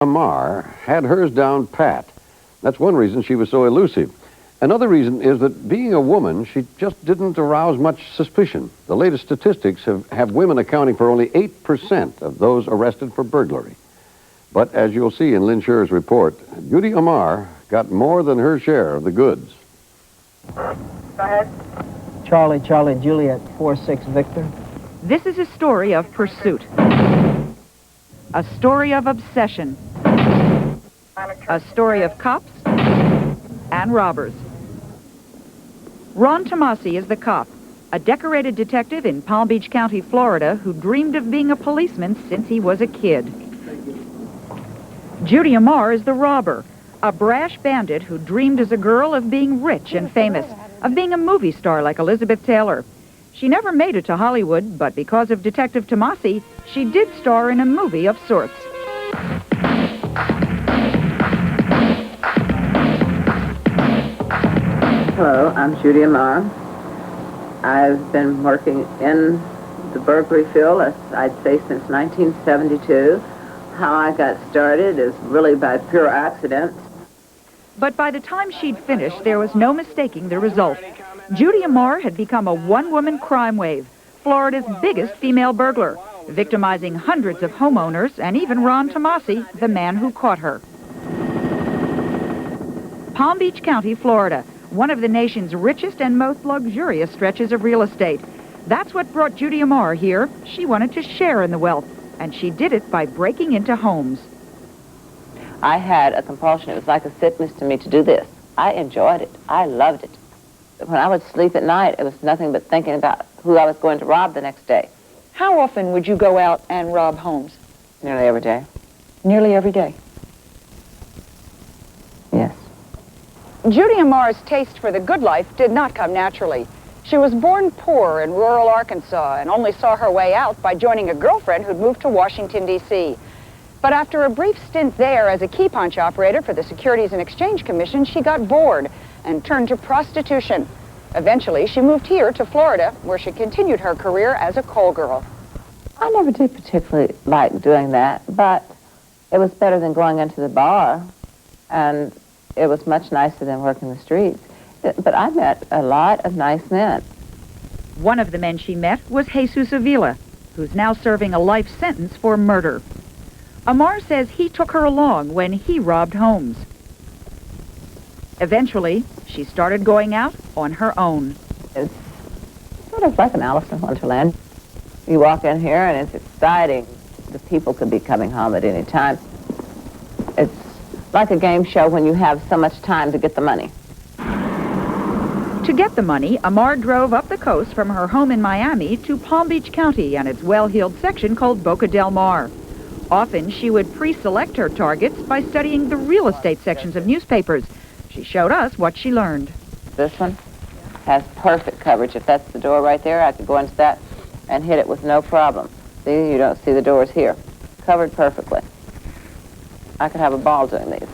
Amare had hers down pat. That's one reason she was so elusive. Another reason is that being a woman, she just didn't arouse much suspicion. The latest statistics have women accounting for only 8% of those arrested for burglary. But as you'll see in Lynn Scherr's report, Judy Amare got more than her share of the goods. Go ahead. Charlie, Juliet, 4-6 Victor. This is a story of pursuit. A story of obsession. A story of cops and robbers. Ron Tomasi is the cop, a decorated detective in Palm Beach County, Florida, who dreamed of being a policeman since he was a kid. Judy Amare is the robber, a brash bandit who dreamed as a girl of being rich and famous, of being a movie star like Elizabeth Taylor. She never made it to Hollywood, but because of Detective Tomasi, she did star in a movie of sorts. Hello, I'm Judy Amare. I've been working in the burglary field, I'd say, since 1972. How I got started is really by pure accident. But by the time she'd finished, there was no mistaking the result. Judy Amare had become a one-woman crime wave, Florida's biggest female burglar, victimizing hundreds of homeowners and even Ron Tomasi, the man who caught her. Palm Beach County, Florida, one of the nation's richest and most luxurious stretches of real estate. That's what brought Judy Amare here. She wanted to share in the wealth, and she did it by breaking into homes. I had a compulsion. It was like a sickness to me to do this. I enjoyed it. I loved it. When I would sleep at night, it was nothing but thinking about who I was going to rob the next day. How often would you go out and rob homes? Nearly every day. Nearly every day. Yes. Judy Amare's taste for the good life did not come naturally. She was born poor in rural Arkansas and only saw her way out by joining a girlfriend who'd moved to Washington, D.C. But after a brief stint there as a key punch operator for the Securities and Exchange Commission, she got bored and turned to prostitution. Eventually, she moved here to Florida, where she continued her career as a call girl. I never did particularly like doing that, but it was better than going into the bar, and it was much nicer than working the streets. But I met a lot of nice men. One of the men she met was Jesus Avila, who's now serving a life sentence for murder. Amare says he took her along when he robbed homes. Eventually, she started going out on her own. It's sort of like an Alice in Wonderland. You walk in here and it's exciting. The people could be coming home at any time. It's like a game show when you have so much time to get the money. To get the money, Amare drove up the coast from her home in Miami to Palm Beach County and its well-heeled section called Boca del Mar. Often, she would pre-select her targets by studying the real estate sections of newspapers. She showed us what she learned. This one has perfect coverage. If that's the door right there, I could go into that and hit it with no problem. See, you don't see the doors here. Covered perfectly. I could have a ball doing these.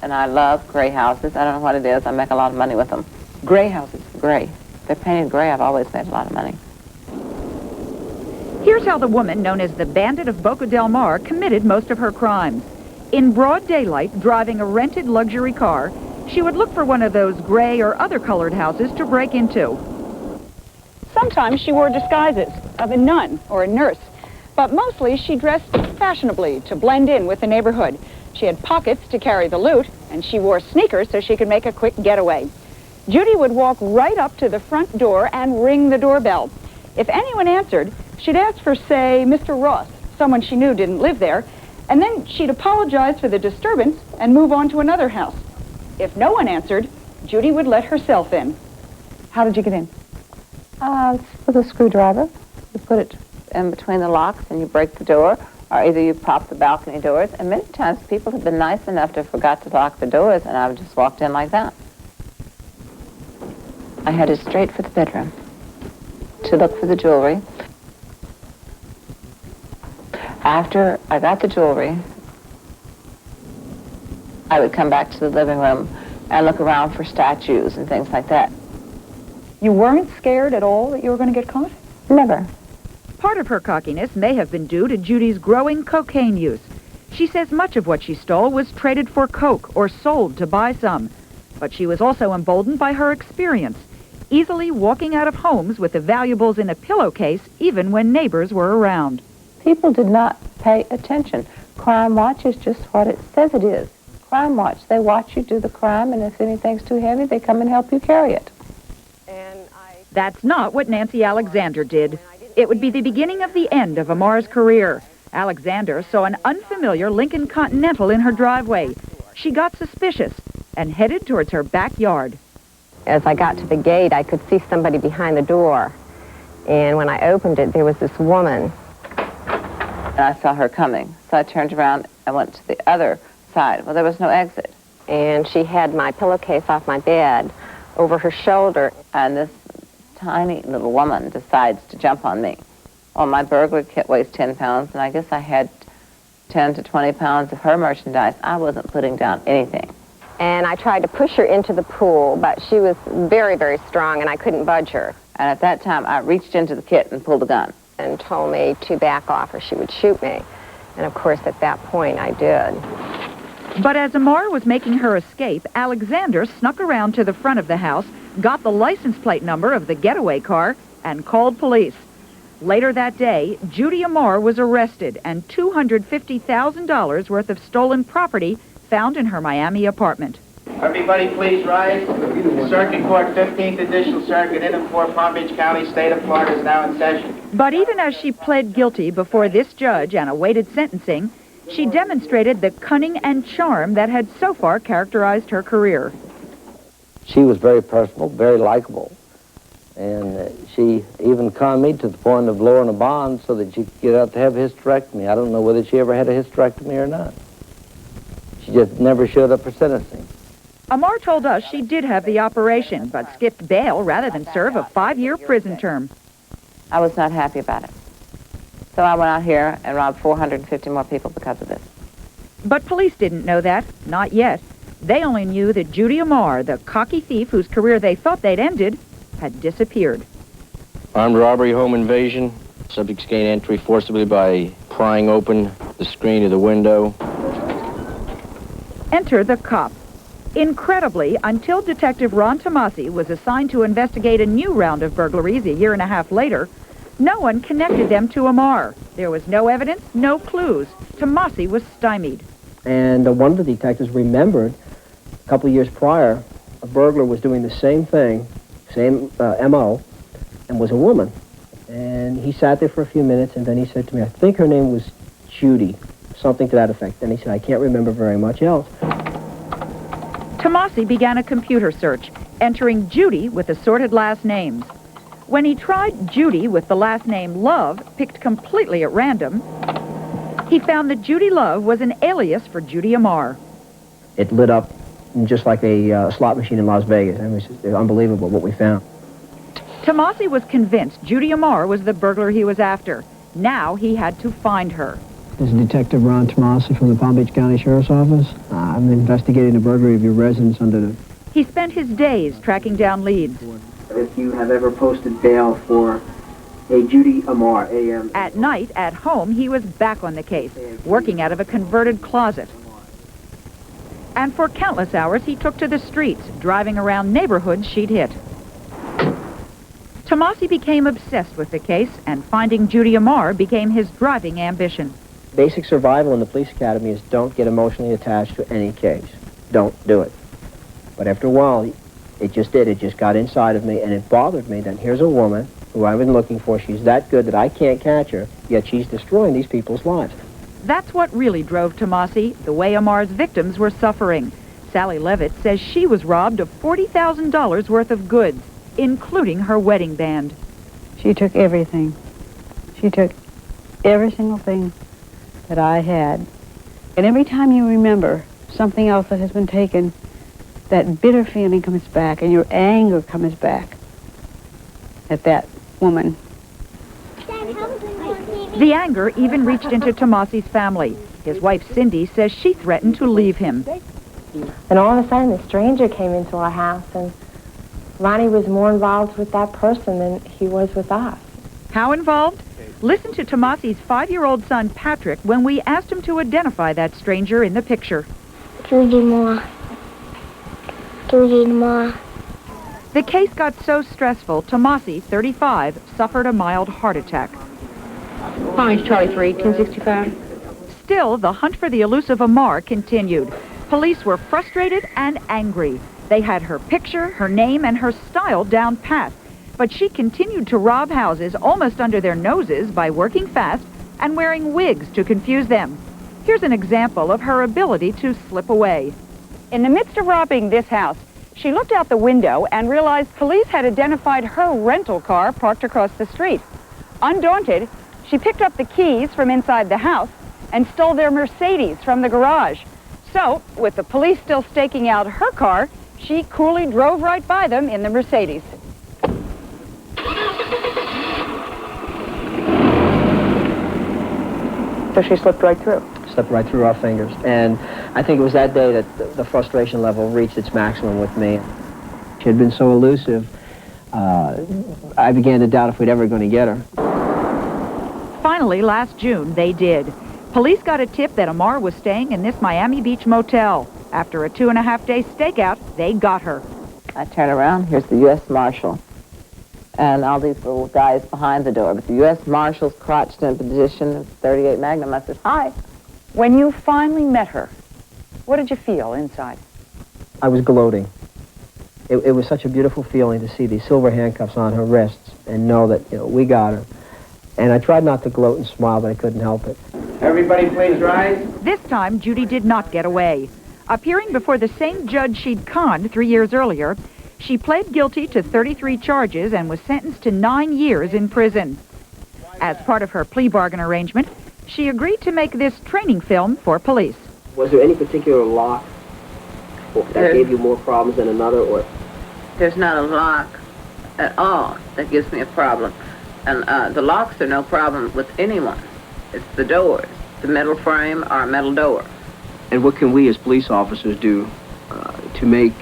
And I love gray houses. I don't know what it is. I make a lot of money with them. Gray houses. Gray. They're painted gray. I've always made a lot of money. Here's how the woman known as the Bandit of Boca del Mar committed most of her crimes. In broad daylight, driving a rented luxury car, she would look for one of those gray or other colored houses to break into. Sometimes she wore disguises of a nun or a nurse, but mostly she dressed fashionably to blend in with the neighborhood. She had pockets to carry the loot, and she wore sneakers so she could make a quick getaway. Judy would walk right up to the front door and ring the doorbell. If anyone answered, she'd ask for, say, Mr. Ross, someone she knew didn't live there, and then she'd apologize for the disturbance and move on to another house. If no one answered, Judy would let herself in. How did you get in? With a screwdriver. You put it in between the locks and you break the door, or either you prop the balcony doors, and many times people have been nice enough to forgot to lock the doors, and I've just walked in like that. I headed straight for the bedroom to look for the jewelry. After I got the jewelry, I would come back to the living room and look around for statues and things like that. You weren't scared at all that you were going to get caught? Never. Part of her cockiness may have been due to Judy's growing cocaine use. She says much of what she stole was traded for coke or sold to buy some. But she was also emboldened by her experience, easily walking out of homes with the valuables in a pillowcase even when neighbors were around. People did not pay attention. Crime Watch is just what it says it is. Crime Watch. They watch you do the crime, and if anything's too heavy, they come and help you carry it. That's not what Nancy Alexander did. It would be the beginning of the end of Amare's career. Alexander saw an unfamiliar Lincoln Continental in her driveway. She got suspicious and headed towards her backyard. As I got to the gate, I could see somebody behind the door. And when I opened it, there was this woman. And I saw her coming, so I turned around and went to the other side. Well, there was no exit. And she had my pillowcase off my bed over her shoulder. And this tiny little woman decides to jump on me. Well, my burglar kit weighs 10 pounds, and I guess I had 10 to 20 pounds of her merchandise. I wasn't putting down anything. And I tried to push her into the pool, but she was very, very strong, and I couldn't budge her. And at that time, I reached into the kit and pulled a gun. And told me to back off or she would shoot me. And of course, at that point, I did. But as Amare was making her escape, Alexander snuck around to the front of the house, got the license plate number of the getaway car, and called police. Later that day, Judy Amare was arrested and $250,000 worth of stolen property found in her Miami apartment. Everybody please rise. Circuit Court, 15th Additional Circuit, in and for Palm Beach County, State of Florida, is now in session. But even as she pled guilty before this judge and awaited sentencing, she demonstrated the cunning and charm that had so far characterized her career. She was very personable, very likable, and she even conned me to the point of lowering a bond so that she could get out to have a hysterectomy. I don't know whether she ever had a hysterectomy or not. She just never showed up for sentencing. Amare told us she did have the operation, but skipped bail rather than serve a 5-year prison term. I was not happy about it. So I went out here and robbed 450 more people because of this. But police didn't know that, not yet. They only knew that Judy Amare, the cocky thief whose career they thought they'd ended, had disappeared. Armed robbery, home invasion. Subjects gain entry forcibly by prying open the screen of the window. Enter the cop. Incredibly, until Detective Ron Tomasi was assigned to investigate a new round of burglaries a year and a half later, no one connected them to Amare. There was no evidence, no clues. Tomasi was stymied. And one of the detectives remembered a couple of years prior, a burglar was doing the same thing, same M.O., and was a woman. And he sat there for a few minutes, and then he said to me, I think her name was Judy, something to that effect. Then he said, I can't remember very much else. Tomasi began a computer search, entering Judy with assorted last names. When he tried Judy with the last name Love, picked completely at random, he found that Judy Love was an alias for Judy Amare. It lit up just like a slot machine in Las Vegas. It was just unbelievable what we found. Tomasi was convinced Judy Amare was the burglar he was after. Now he had to find her. This is Detective Ron Tomasi from the Palm Beach County Sheriff's Office. I'm investigating a burglary of your residence under the... He spent his days tracking down leads. If you have ever posted bail for a Judy Amare, At night, at home, he was back on the case, working out of a converted closet. And for countless hours, he took to the streets, driving around neighborhoods she'd hit. Tomasi became obsessed with the case, and finding Judy Amare became his driving ambition. Basic survival in the police academy is don't get emotionally attached to any case. Don't do it. But after a while, it just did. It just got inside of me, and it bothered me that here's a woman who I've been looking for. She's that good that I can't catch her, yet she's destroying these people's lives. That's what really drove Tomasi, the way Amare's victims were suffering. Sally Levitt says she was robbed of $40,000 worth of goods, including her wedding band. She took everything. She took every single thing that I had. And every time you remember something else that has been taken, that bitter feeling comes back and your anger comes back at that woman. The anger even reached into Tomasi's family. His wife, Cindy, says she threatened to leave him. And all of a sudden, a stranger came into our house, and Ronnie was more involved with that person than he was with us. How involved? Listen to Tomasi's 5-year-old son, Patrick, when we asked him to identify that stranger in the picture. Judy Moore. Judy Moore. The case got so stressful, Tomasi, 35, suffered a mild heart attack. Orange Charlie 3, 1065. Still, the hunt for the elusive Amare continued. Police were frustrated and angry. They had her picture, her name, and her style down pat. But she continued to rob houses almost under their noses by working fast and wearing wigs to confuse them. Here's an example of her ability to slip away. In the midst of robbing this house, she looked out the window and realized police had identified her rental car parked across the street. Undaunted, she picked up the keys from inside the house and stole their Mercedes from the garage. So, with the police still staking out her car, she coolly drove right by them in the Mercedes. So she slipped right through. Slipped right through our fingers. And I think it was that day that the frustration level reached its maximum with me. She had been so elusive, I began to doubt if we'd ever going to get her. Finally, last June, they did. Police got a tip that Amare was staying in this Miami Beach motel. After a 2.5-day stakeout, they got her. I turn around, here's the U.S. Marshal. And all these little guys behind the door. But the U.S. Marshal's crouched in a position of 38 Magnum. I said, hi. When you finally met her, what did you feel inside? I was gloating. It was such a beautiful feeling to see these silver handcuffs on her wrists and know that, we got her. And I tried not to gloat and smile, but I couldn't help it. Everybody please rise. This time, Judy did not get away. Appearing before the same judge she'd conned 3 years earlier, she pled guilty to 33 charges and was sentenced to 9 years in prison. As part of her plea bargain arrangement, she agreed to make this training film for police. Was there any particular lock that gave you more problems than another, or? There's not a lock at all that gives me a problem. And the locks are no problem with anyone. It's the doors, the metal frame or a metal door. And what can we as police officers do to make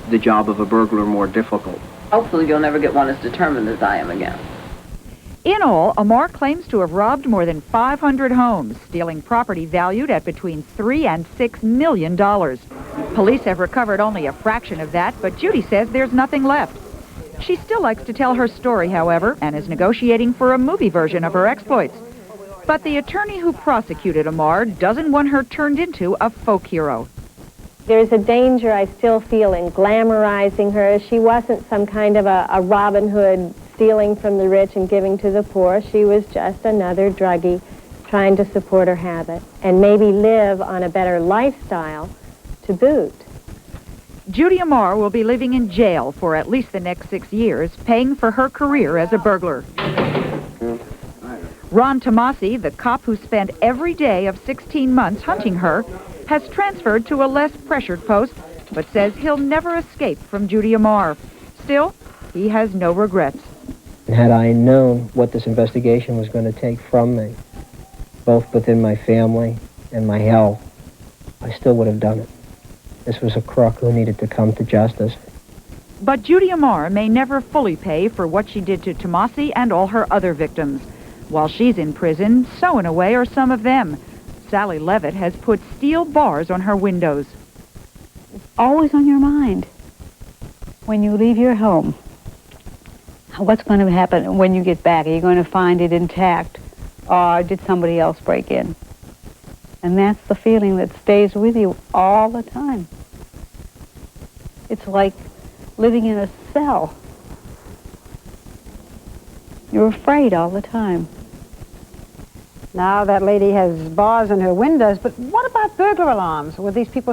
the job of a burglar more difficult? Hopefully you'll never get one as determined as I am again. In all, Amare claims to have robbed more than 500 homes, stealing property valued at between $3 and $6 million. Police have recovered only a fraction of that, but Judy says there's nothing left. She still likes to tell her story, however, and is negotiating for a movie version of her exploits. But the attorney who prosecuted Amare doesn't want her turned into a folk hero. There's a danger I still feel in glamorizing her. She wasn't some kind of a Robin Hood stealing from the rich and giving to the poor. She was just another druggie trying to support her habit and maybe live on a better lifestyle to boot. Judy Amare will be living in jail for at least the next 6 years, paying for her career as a burglar. Ron Tomasi, the cop who spent every day of 16 months hunting her, has transferred to a less pressured post, but says he'll never escape from Judy Amare. Still, he has no regrets. Had I known what this investigation was going to take from me, both within my family and my health, I still would have done it. This was a crook who needed to come to justice. But Judy Amare may never fully pay for what she did to Tomasi and all her other victims. While she's in prison, so in a way are some of them. Sally Levitt has put steel bars on her windows. It's always on your mind when you leave your home. What's going to happen when you get back? Are you going to find it intact, or did somebody else break in? And that's the feeling that stays with you all the time. It's like living in a cell. You're afraid all the time. Now that lady has bars on her windows, but what about burglar alarms? Were these people